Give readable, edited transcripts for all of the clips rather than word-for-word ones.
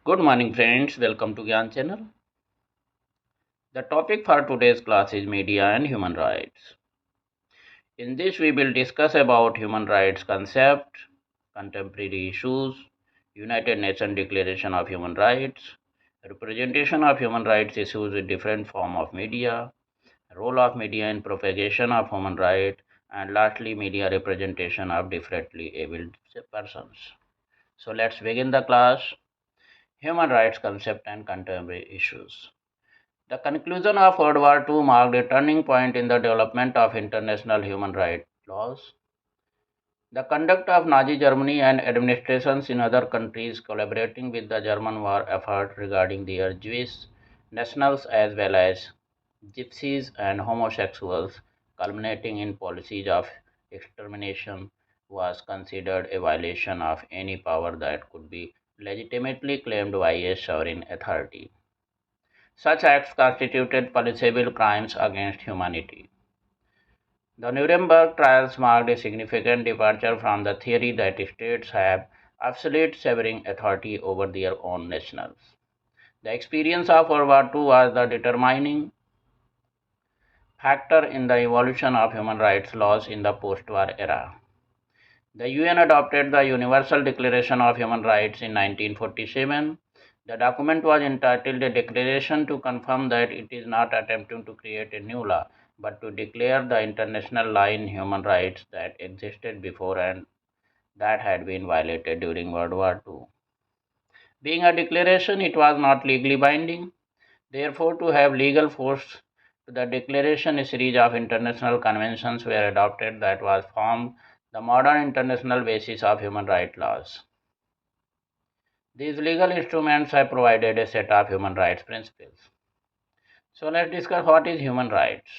Good morning, friends. Welcome to Gyan channel. The topic for today's class is media and human rights. In this, we will discuss about human rights concept, contemporary issues, United Nations Declaration of Human Rights, representation of human rights issues with different form of media, role of media in propagation of human rights, and lastly, media representation of differently abled persons. So let's begin the class. Human rights concept and contemporary issues. The conclusion of World War II marked a turning point in the development of international human rights laws. The conduct of Nazi Germany and administrations in other countries collaborating with the German war effort regarding their Jewish nationals as well as gypsies and homosexuals, culminating in policies of extermination, was considered a violation of any power that could be legitimately claimed by a sovereign authority. Such acts constituted punishable crimes against humanity. The Nuremberg trials marked a significant departure from the theory that states have absolute sovereign authority over their own nationals. The experience of World War II was the determining factor in the evolution of human rights laws in the post-war era. The UN adopted the Universal Declaration of Human Rights in 1947. The document was entitled a declaration to confirm that it is not attempting to create a new law, but to declare the international law in human rights that existed before and that had been violated during World War II. Being a declaration, it was not legally binding. Therefore, to have legal force to the declaration, a series of international conventions were adopted that was formed the modern international basis of human rights laws. These legal instruments have provided a set of human rights principles. So let's discuss what is human rights.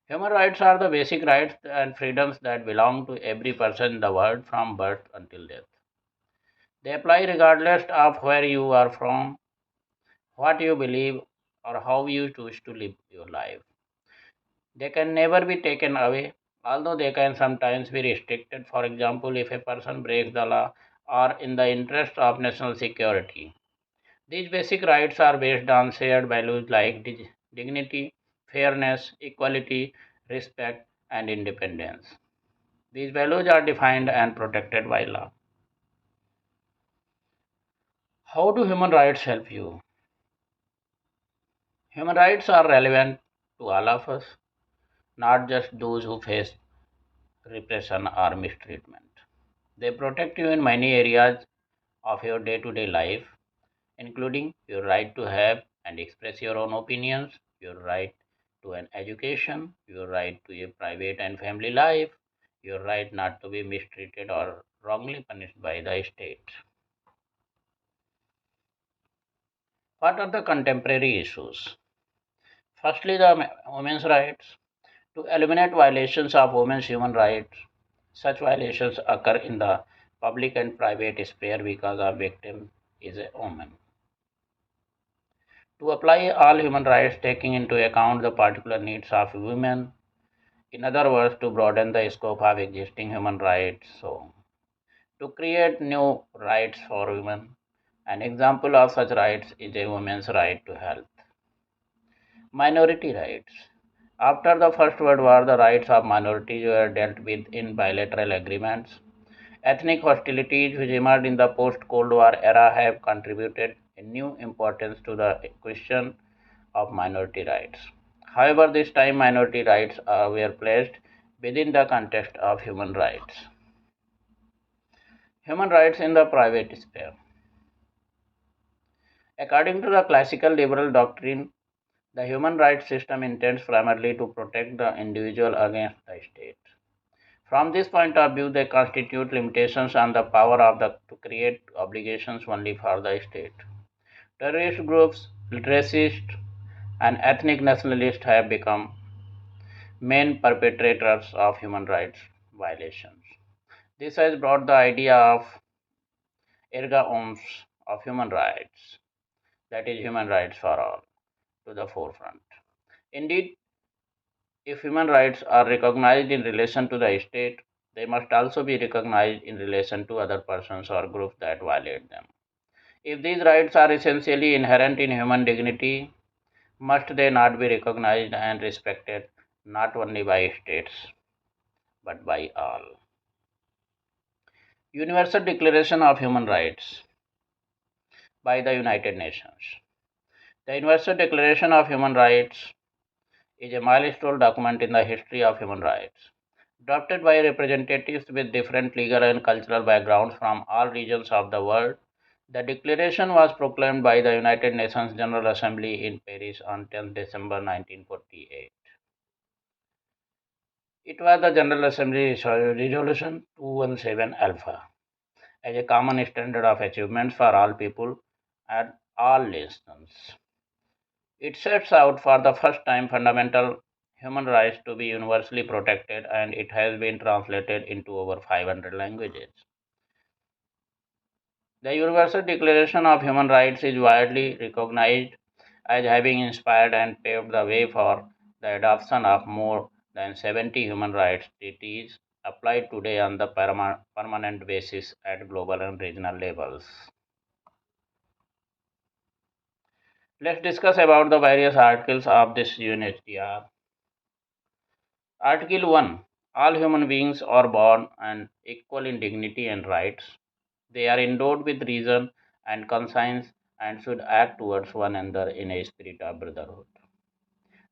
Human rights are the basic rights and freedoms that belong to every person in the world from birth until death. They apply regardless of where you are from, what you believe, or how you choose to live your life. They can never be taken away, although they can sometimes be restricted. For example, if a person breaks the law or in the interest of national security. These basic rights are based on shared values like dignity, fairness, equality, respect, and independence. These values are defined and protected by law. How do human rights help you? Human rights are relevant to all of us, not just those who face repression or mistreatment. They protect you in many areas of your day to day life, including your right to have and express your own opinions, your right to an education, your right to a private and family life, your right not to be mistreated or wrongly punished by the state. What are the contemporary issues? Firstly, the women's rights. To eliminate violations of women's human rights, such violations occur in the public and private sphere because a victim is a woman. To apply all human rights taking into account the particular needs of women, in other words, to broaden the scope of existing human rights. So, to create new rights for women, an example of such rights is a woman's right to health. Minority rights. After the First World War, the rights of minorities were dealt with in bilateral agreements. Ethnic hostilities which emerged in the post Cold War era have contributed a new importance to the question of minority rights. However, this time minority rights were placed within the context of human rights. Human rights in the private sphere. According to the classical liberal doctrine, the human rights system intends primarily to protect the individual against the state. From this point of view, they constitute limitations on the power of the to create obligations only for the state. Terrorist groups, racists, and ethnic nationalists have become main perpetrators of human rights violations. This has brought the idea of erga omnes of human rights, that is, human rights for all, to the forefront. Indeed, if human rights are recognized in relation to the state, they must also be recognized in relation to other persons or groups that violate them. If these rights are essentially inherent in human dignity, must they not be recognized and respected not only by states but by all? Universal Declaration of Human Rights by the United Nations. The Universal Declaration of Human Rights is a milestone document in the history of human rights. Drafted by representatives with different legal and cultural backgrounds from all regions of the world, the declaration was proclaimed by the United Nations General Assembly in Paris on 10 December 1948. It was the General Assembly Resolution 217 Alpha as a common standard of achievements for all people at all nations. It sets out for the first time fundamental human rights to be universally protected, and it has been translated into over 500 languages. The Universal Declaration of Human Rights is widely recognized as having inspired and paved the way for the adoption of more than 70 human rights treaties applied today on the permanent basis at global and regional levels. Let's discuss about the various articles of this UNHR. Article 1. All human beings are born and equal in dignity and rights. They are endowed with reason and conscience and should act towards one another in a spirit of brotherhood.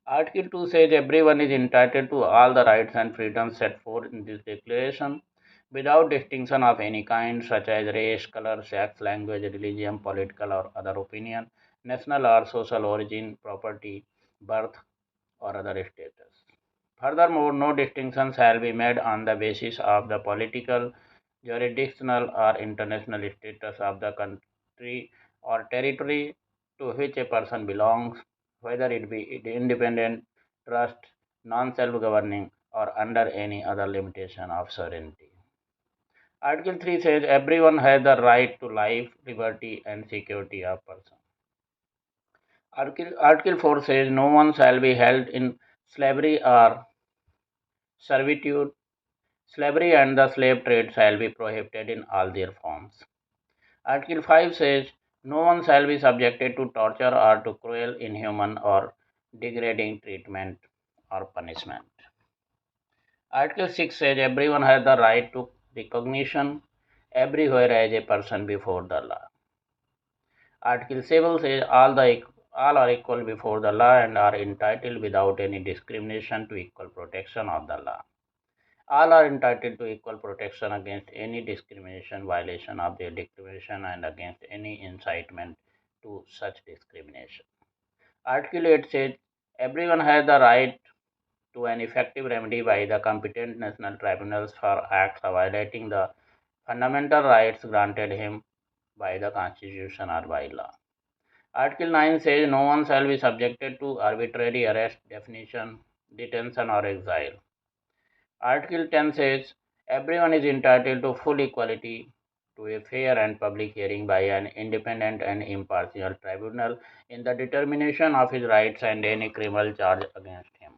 Article 2 says everyone is entitled to all the rights and freedoms set forth in this declaration without distinction of any kind, such as race, color, sex, language, religion, political or other opinion, national or social origin, property, birth, or other status. Furthermore, no distinction shall be made on the basis of the political, jurisdictional, or international status of the country or territory to which a person belongs, whether it be independent, trust, non self governing, or under any other limitation of sovereignty. Article 3 says everyone has the right to life, liberty, and security of person. Article 4 says no one shall be held in slavery or servitude. Slavery and the slave trade shall be prohibited in all their forms. Article 5 says no one shall be subjected to torture or to cruel, inhuman, or degrading treatment or punishment. Article 6 says everyone has the right to recognition everywhere as a person before the law. Article 7 says all are equal before the law and are entitled without any discrimination to equal protection of the law. All are entitled to equal protection against any discrimination, violation of their discrimination, and against any incitement to such discrimination. Article 8 says everyone has the right to an effective remedy by the competent national tribunals for acts violating the fundamental rights granted him by the Constitution or by law. Article 9 says no one shall be subjected to arbitrary arrest, detention, or exile. Article 10 says everyone is entitled to full equality to a fair and public hearing by an independent and impartial tribunal in the determination of his rights and any criminal charge against him.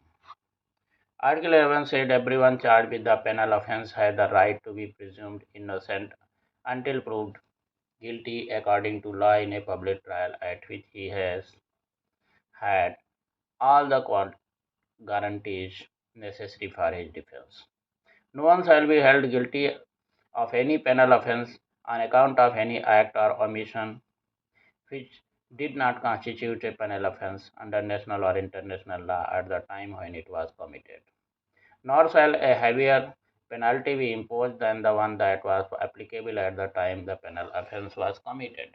Article 11 said everyone charged with the penal offense has the right to be presumed innocent until proved guilty according to law in a public trial at which he has had all the guarantees necessary for his defense. No one shall be held guilty of any penal offense on account of any act or omission which did not constitute a penal offense under national or international law at the time when it was committed. Nor shall a heavier penalty be imposed than the one that was applicable at the time the penal offense was committed.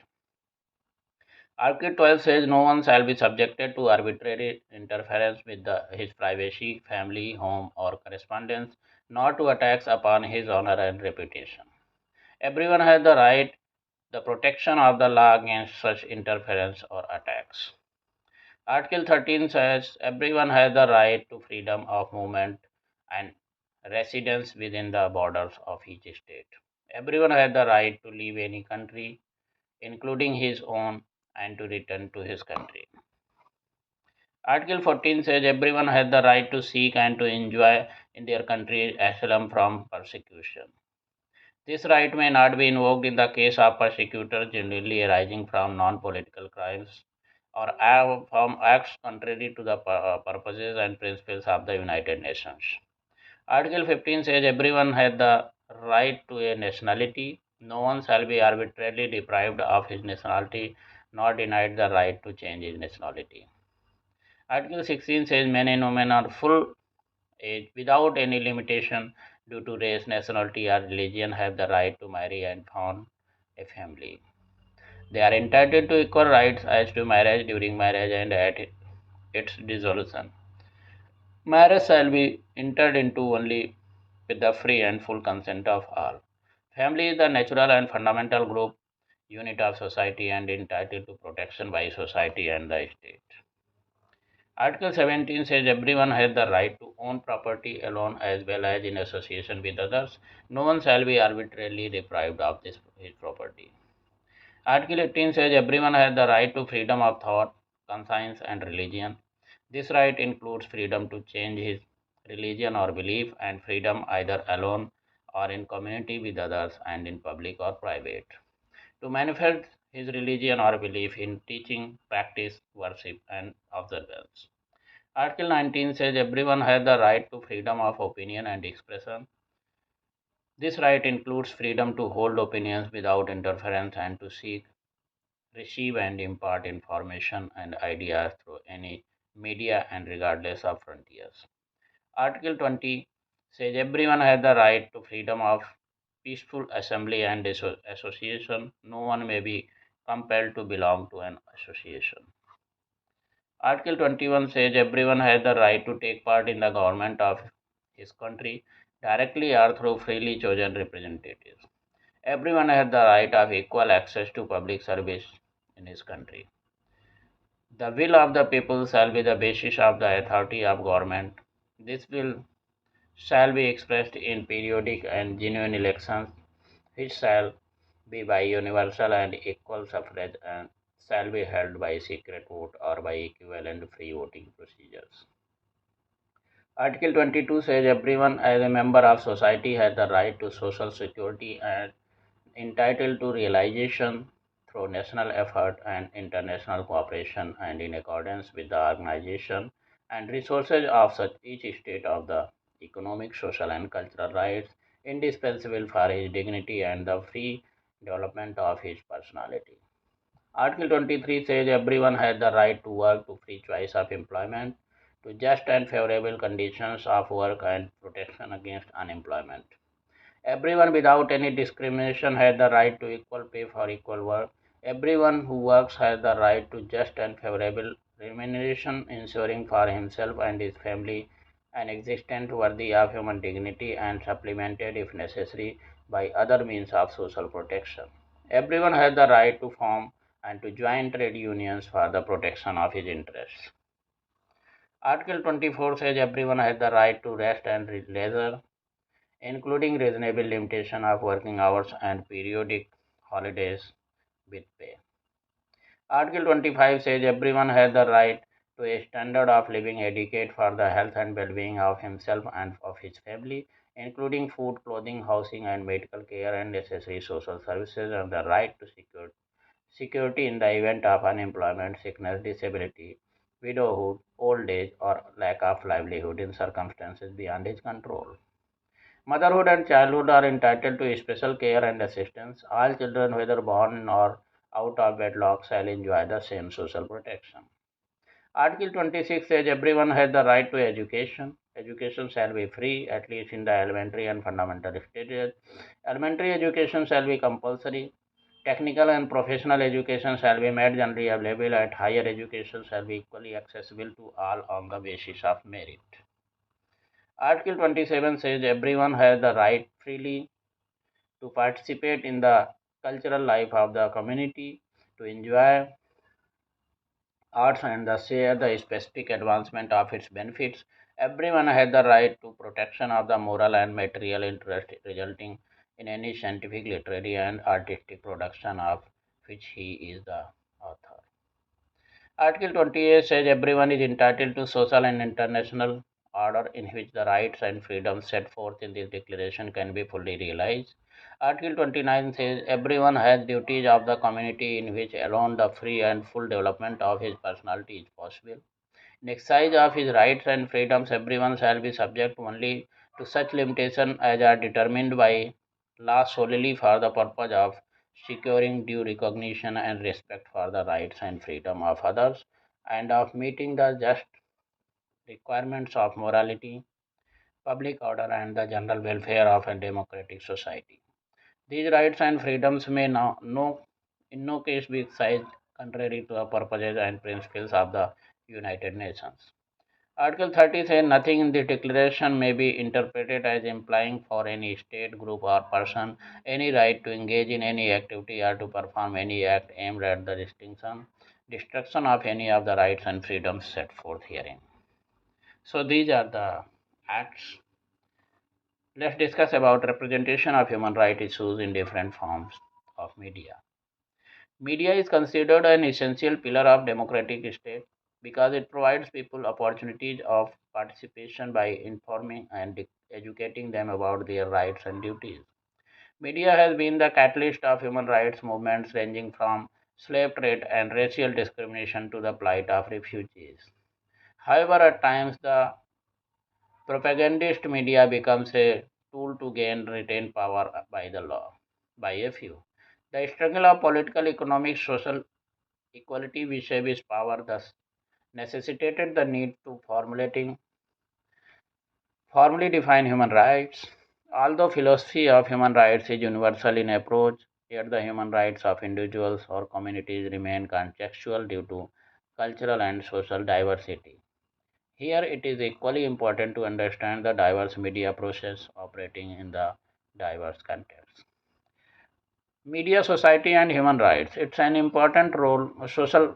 Article 12 says no one shall be subjected to arbitrary interference with his privacy, family, home, or correspondence, nor to attacks upon his honor and reputation. Everyone has the right, the protection of the law against such interference or attacks. Article 13 says everyone has the right to freedom of movement and residence within the borders of each state. Everyone has the right to leave any country, including his own, and to return to his country. Article 14 says everyone has the right to seek and to enjoy in their country asylum from persecution. This right may not be invoked in the case of persecutors generally arising from non-political crimes or from acts contrary to the purposes and principles of the United Nations. Article 15 says everyone has the right to a nationality. No one shall be arbitrarily deprived of his nationality nor denied the right to change his nationality. Article 16 says men and women are full age without any limitation due to race, nationality, or religion have the right to marry and found a family. They are entitled to equal rights as to marriage, during marriage, and at its dissolution. Marriage shall be entered into only with the free and full consent of all. Family is the natural and fundamental group unit of society and entitled to protection by society and the state. Article 17 says everyone has the right to own property alone as well as in association with others. No one shall be arbitrarily deprived of his property. Article 18 says everyone has the right to freedom of thought, conscience, and religion. This right includes freedom to change his religion or belief and freedom either alone or in community with others and in public or private. To manifest his religion or belief in teaching, practice, worship, and observance. Article 19 says everyone has the right to freedom of opinion and expression. This right includes freedom to hold opinions without interference and to seek, receive, and impart information and ideas through any media and regardless of frontiers. Article 20 says everyone has the right to freedom of peaceful assembly and association. No one may be compelled to belong to an association. Article 21 says everyone has the right to take part in the government of his country directly or through freely chosen representatives. Everyone has the right of equal access to public service in his country. The will of the people shall be the basis of the authority of government. This will shall be expressed in periodic and genuine elections, which shall be by universal and equal suffrage and shall be held by secret vote or by equivalent free voting procedures. Article 22 says everyone as a member of society has the right to social security and entitled to realization through national effort and international cooperation and in accordance with the organization and resources of such each state of the economic, social, and cultural rights indispensable for his dignity and the free development of his personality. Article 23 says everyone has the right to work, to free choice of employment, to just and favorable conditions of work and protection against unemployment. Everyone without any discrimination has the right to equal pay for equal work. Everyone who works has the right to just and favorable remuneration, ensuring for himself and his family an existence worthy of human dignity and supplemented, if necessary, by other means of social protection. Everyone has the right to form and to join trade unions for the protection of his interests. Article 24 says everyone has the right to rest and leisure, including reasonable limitation of working hours and periodic holidays with pay. Article 25 says everyone has the right to a standard of living adequate for the health and well-being of himself and of his family, including food, clothing, housing, and medical care and necessary social services, and the right to security in the event of unemployment, sickness, disability, widowhood, old age, or lack of livelihood in circumstances beyond his control. Motherhood and childhood are entitled to special care and assistance. All children, whether born or out of wedlock, shall enjoy the same social protection. Article 26 says everyone has the right to education. Education shall be free, at least in the elementary and fundamental stages. Elementary education shall be compulsory. Technical and professional education shall be made generally available, and higher education shall be equally accessible to all on the basis of merit. Article 27 says everyone has the right freely to participate in the cultural life of the community, to enjoy arts and the share the specific advancement of its benefits. Everyone has the right to protection of the moral and material interest resulting in any scientific, literary, and artistic production of which he is the author. Article 28 says everyone is entitled to social and international order in which the rights and freedoms set forth in this declaration can be fully realized. Article 29 says everyone has duties of the community in which alone the free and full development of his personality is possible. In exercise of his rights and freedoms, everyone shall be subject only to such limitations as are determined by law solely for the purpose of securing due recognition and respect for the rights and freedom of others and of meeting the just requirements of morality, public order, and the general welfare of a democratic society. These rights and freedoms may in no case be exercised contrary to the purposes and principles of the United Nations. Article 30 says nothing in this declaration may be interpreted as implying for any state, group, or person any right to engage in any activity or to perform any act aimed at the destruction of any of the rights and freedoms set forth herein. So these are the acts. Let's discuss about representation of human rights issues in different forms of media. Media is considered an essential pillar of democratic state because it provides people opportunities of participation by informing and educating them about their rights and duties. Media has been the catalyst of human rights movements ranging from slave trade and racial discrimination to the plight of refugees. However, at times the propagandist media becomes a tool to gain retained power by the law by a few. The struggle of political, economic, social equality vis-a-vis power thus necessitated the need to formally define human rights. Although philosophy of human rights is universal in approach, yet the human rights of individuals or communities remain contextual due to cultural and social diversity. Here it is equally important to understand the diverse media process operating in the diverse contexts. Media, society, and human rights. It's an important role. Social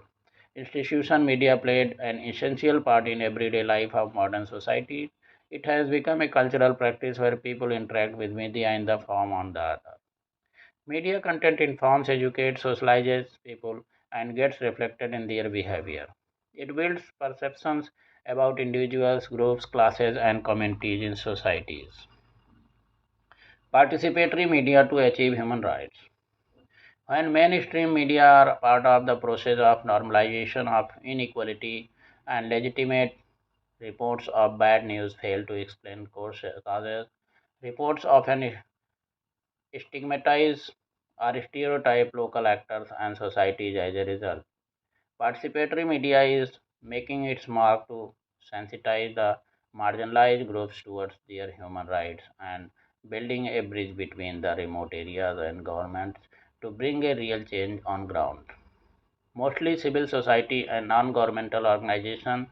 institution media played an essential part in everyday life of modern society. It has become a cultural practice where people interact with media in the form on the other. Media content informs, educates, socializes people, and gets reflected in their behavior. It builds perceptions about individuals, groups, classes, and communities in societies. Participatory media to achieve human rights. When mainstream media are part of the process of normalization of inequality and legitimate reports of bad news fail to explain causes, reports often stigmatize or stereotype local actors and societies as a result. Participatory media is making its mark to sensitize the marginalized groups towards their human rights and building a bridge between the remote areas and governments to bring a real change on ground. Mostly civil society and non-governmental organization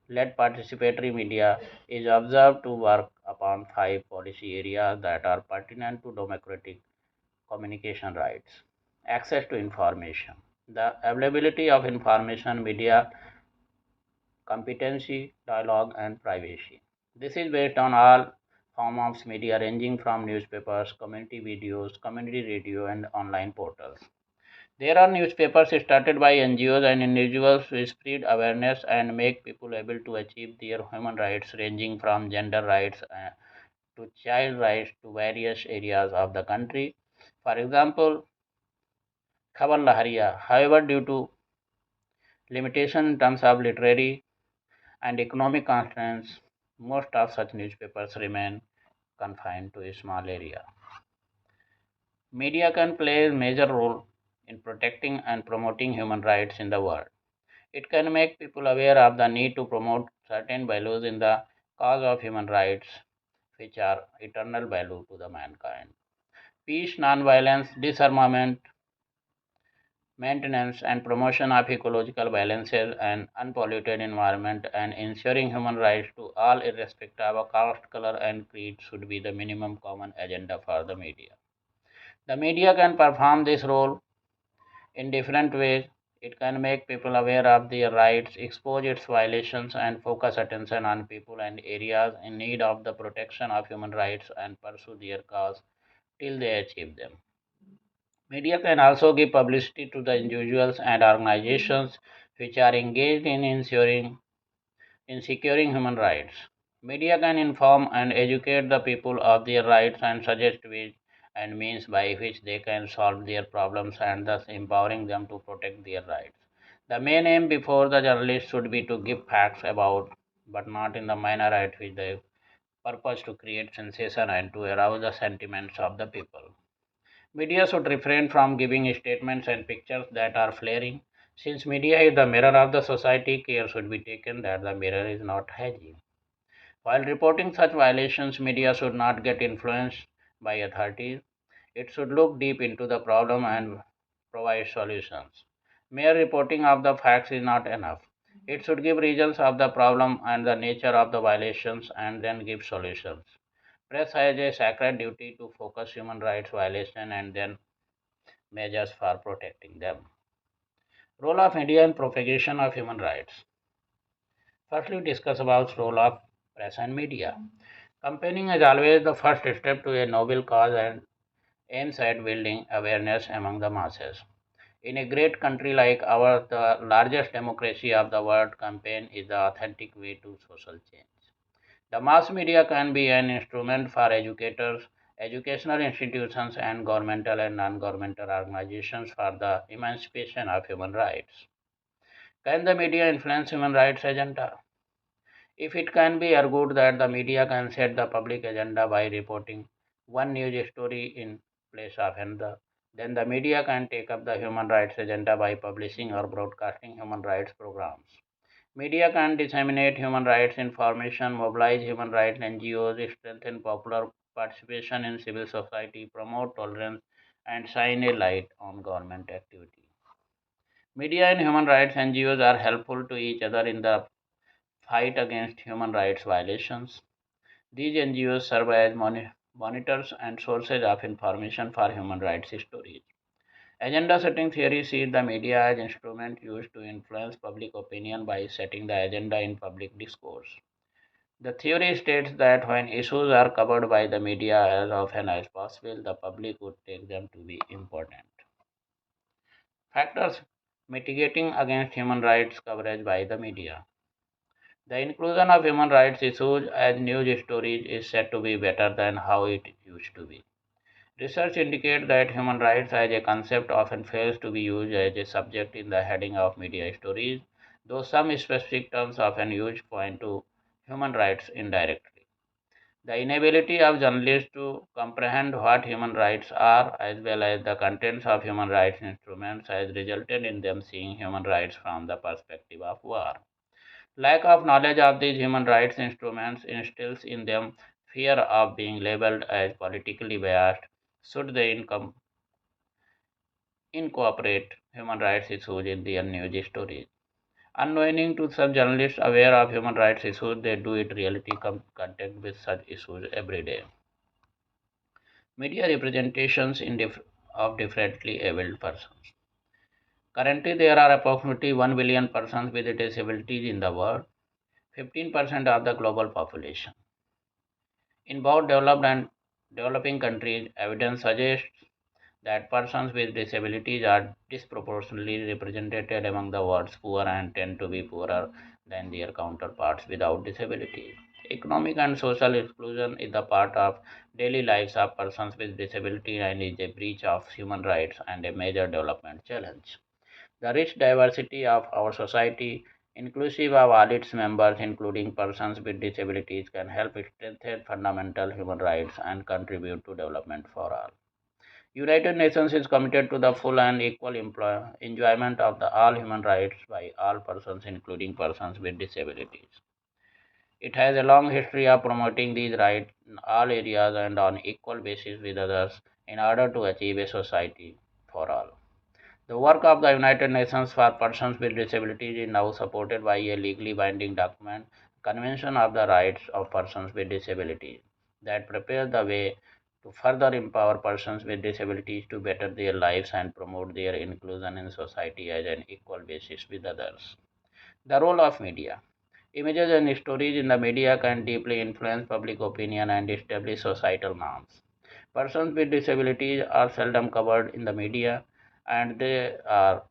led participatory media is observed to work upon five policy areas that are pertinent to democratic communication rights. Access to information. The availability of information, media competency, dialogue, and privacy. This is based on all forms of media ranging from newspapers, community videos, community radio, and online portals. There are newspapers started by NGOs and individuals to spread awareness and make people able to achieve their human rights ranging from gender rights to child rights to various areas of the country. For example, Khabar Lahariya. However, due to limitation in terms of literary and economic constraints, most of such newspapers remain confined to a small area. Media can play a major role in protecting and promoting human rights in the world. It can make people aware of the need to promote certain values in the cause of human rights, which are eternal value to the mankind. Peace, non-violence, disarmament, maintenance and promotion of ecological balances and unpolluted environment and ensuring human rights to all irrespective of caste, color and creed should be the minimum common agenda for the media. The media can perform this role in different ways. It can make people aware of their rights, expose its violations, and focus attention on people and areas in need of the protection of human rights and pursue their cause till they achieve them. Media can also give publicity to the individuals and organizations which are engaged in securing human rights. Media can inform and educate the people of their rights and suggest ways and means by which they can solve their problems and thus empowering them to protect their rights. The main aim before the journalist should be to give facts about, but not in the manner at which they purpose to create sensation and to arouse the sentiments of the people. Media should refrain from giving statements and pictures that are flaring. Since media is the mirror of the society, care should be taken that the mirror is not hazy. While reporting such violations, media should not get influenced by authorities. It should look deep into the problem and provide solutions. Mere reporting of the facts is not enough. It should give reasons of the problem and the nature of the violations and then give solutions. Press has a sacred duty to focus human rights violation and then measures for protecting them. Role of media in propagation of human rights. First, we discuss about role of press and media. Campaigning is always the first step to a noble cause and aims at building awareness among the masses. In a great country like ours, the largest democracy of the world, campaign is the authentic way to social change. The mass media can be an instrument for educators, educational institutions, and governmental and non governmental organizations for the emancipation of human rights. Can the media influence human rights agenda? If it can be argued that the media can set the public agenda by reporting one news story in place of another, then the media can take up the human rights agenda by publishing or broadcasting human rights programs. Media can disseminate human rights information, mobilize human rights NGOs, strengthen popular participation in civil society, promote tolerance, and shine a light on government activity. Media and human rights NGOs are helpful to each other in the fight against human rights violations. These NGOs serve as monitors and sources of information for human rights stories. Agenda setting theory sees the media as instrument used to influence public opinion by setting the agenda in public discourse. The theory states that when issues are covered by the media as often as possible, the public would take them to be important. Factors mitigating against human rights coverage by the media. The inclusion of human rights issues as news stories is said to be better than how it used to be. Research indicates that human rights as a concept often fails to be used as a subject in the heading of media stories, though some specific terms often used point to human rights indirectly. The inability of journalists to comprehend what human rights are as well as the contents of human rights instruments has resulted in them seeing human rights from the perspective of war. Lack of knowledge of these human rights instruments instills in them fear of being labeled as politically biased should they incorporate human rights issues in their news stories. Unknowing to such journalists aware of human rights issues, they do it reality contact with such issues every day. Media representations of differently abled persons. Currently, there are approximately 1 billion persons with disabilities in the world, 15% of the global population. In both developed and developing countries, evidence suggests that persons with disabilities are disproportionately represented among the world's poor and tend to be poorer than their counterparts without disabilities. Economic and social exclusion is a part of daily lives of persons with disabilities and is a breach of human rights and a major development challenge. The rich diversity of our society, inclusive of all its members, including persons with disabilities, can help strengthen fundamental human rights and contribute to development for all. United Nations is committed to the full and equal enjoyment of all human rights by all persons, including persons with disabilities. It has a long history of promoting these rights in all areas and on equal basis with others in order to achieve a society for all. The work of the United Nations for Persons with Disabilities is now supported by a legally binding document, Convention of the Rights of Persons with Disabilities, that prepares the way to further empower persons with disabilities to better their lives and promote their inclusion in society as an equal basis with others. The role of media. Images and stories in the media can deeply influence public opinion and establish societal norms. Persons with disabilities are seldom covered in the media and they are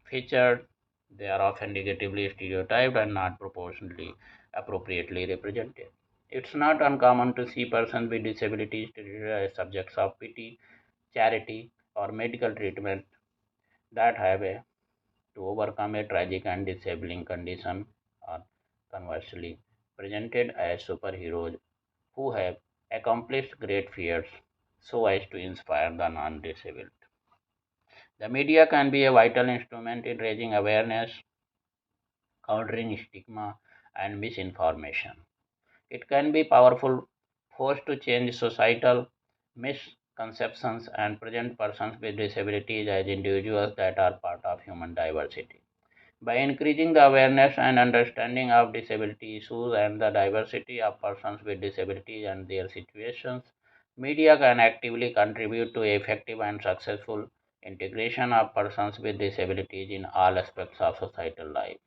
featured, they are often negatively stereotyped and not proportionally appropriately represented. It's not uncommon to see persons with disabilities treated as subjects of pity, charity, or medical treatment that have to overcome a tragic and disabling condition, or conversely, presented as superheroes who have accomplished great feats so as to inspire the non disabled. The media can be a vital instrument in raising awareness, countering stigma, and misinformation. It can be powerful force to change societal misconceptions and present persons with disabilities as individuals that are part of human diversity. By increasing the awareness and understanding of disability issues and the diversity of persons with disabilities and their situations, media can actively contribute to effective and successful integration of persons with disabilities in all aspects of societal life.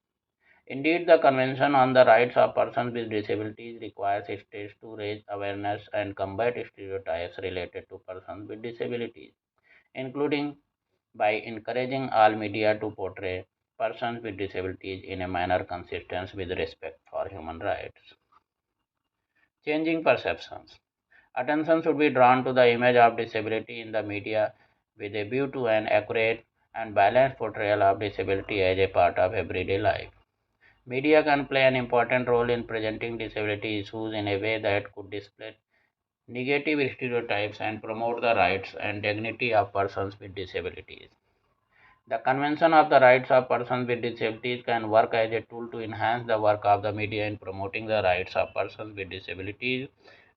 Indeed, the Convention on the Rights of Persons with Disabilities requires states to raise awareness and combat stereotypes related to persons with disabilities, including by encouraging all media to portray persons with disabilities in a manner consistent with respect for human rights. Changing perceptions. Attention should be drawn to the image of disability in the media with a view to an accurate and balanced portrayal of disability as a part of everyday life. Media can play an important role in presenting disability issues in a way that could display negative stereotypes and promote the rights and dignity of persons with disabilities. The Convention of the Rights of Persons with Disabilities can work as a tool to enhance the work of the media in promoting the rights of persons with disabilities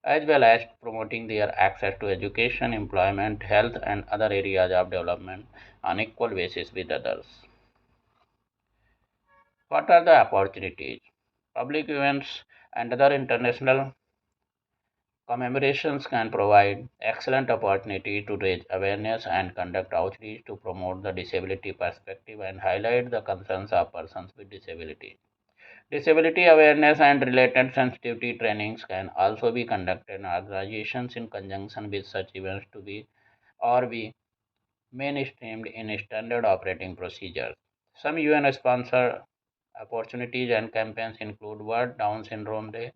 as well as promoting their access to education, employment, health, and other areas of development on equal basis with others. What are the opportunities? Public events and other international commemorations can provide excellent opportunity to raise awareness and conduct outreach to promote the disability perspective and highlight the concerns of persons with disability. Disability awareness and related sensitivity trainings can also be conducted in organizations in conjunction with such events to be mainstreamed in standard operating procedures. Some UN sponsored opportunities and campaigns include World Down Syndrome Day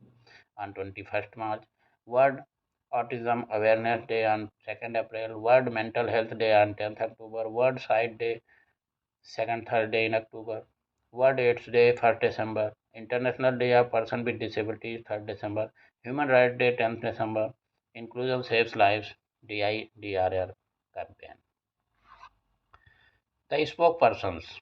on 21st March, World Autism Awareness Day on 2nd April, World Mental Health Day on 10th October, World Sight Day 2nd Thursday in October, World AIDS Day 1st December, International Day of Person with Disabilities 3rd December, Human Rights Day 10th December, Inclusion Saves Lives DIDRR campaign. The spokespersons.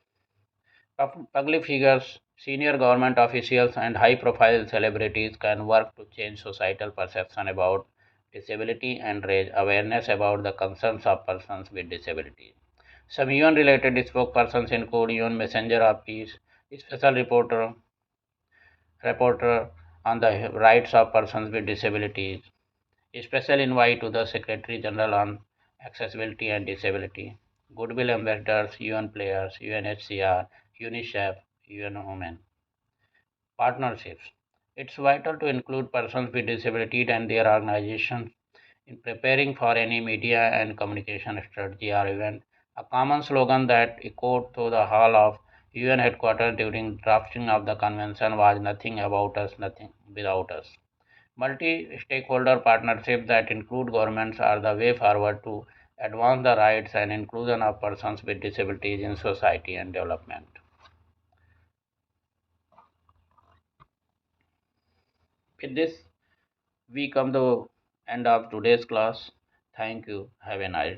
Public figures, senior government officials, and high profile celebrities can work to change societal perception about disability and raise awareness about the concerns of persons with disabilities. Some UN related spokespersons include UN Messenger of Peace, Special Reporter on the Rights of Persons with Disabilities, Special Envoy to the Secretary General on Accessibility and Disability, Goodwill Ambassadors, UN Players, UNHCR, UNICEF, UN Women. Partnerships. It's vital to include persons with disabilities and their organizations in preparing for any media and communication strategy or event. A common slogan that echoed through the hall of UN headquarters during drafting of the convention was nothing about us, nothing without us. Multi-stakeholder partnerships that include governments are the way forward to advance the rights and inclusion of persons with disabilities in society and development. With this, we come to end of today's class. Thank you. Have a nice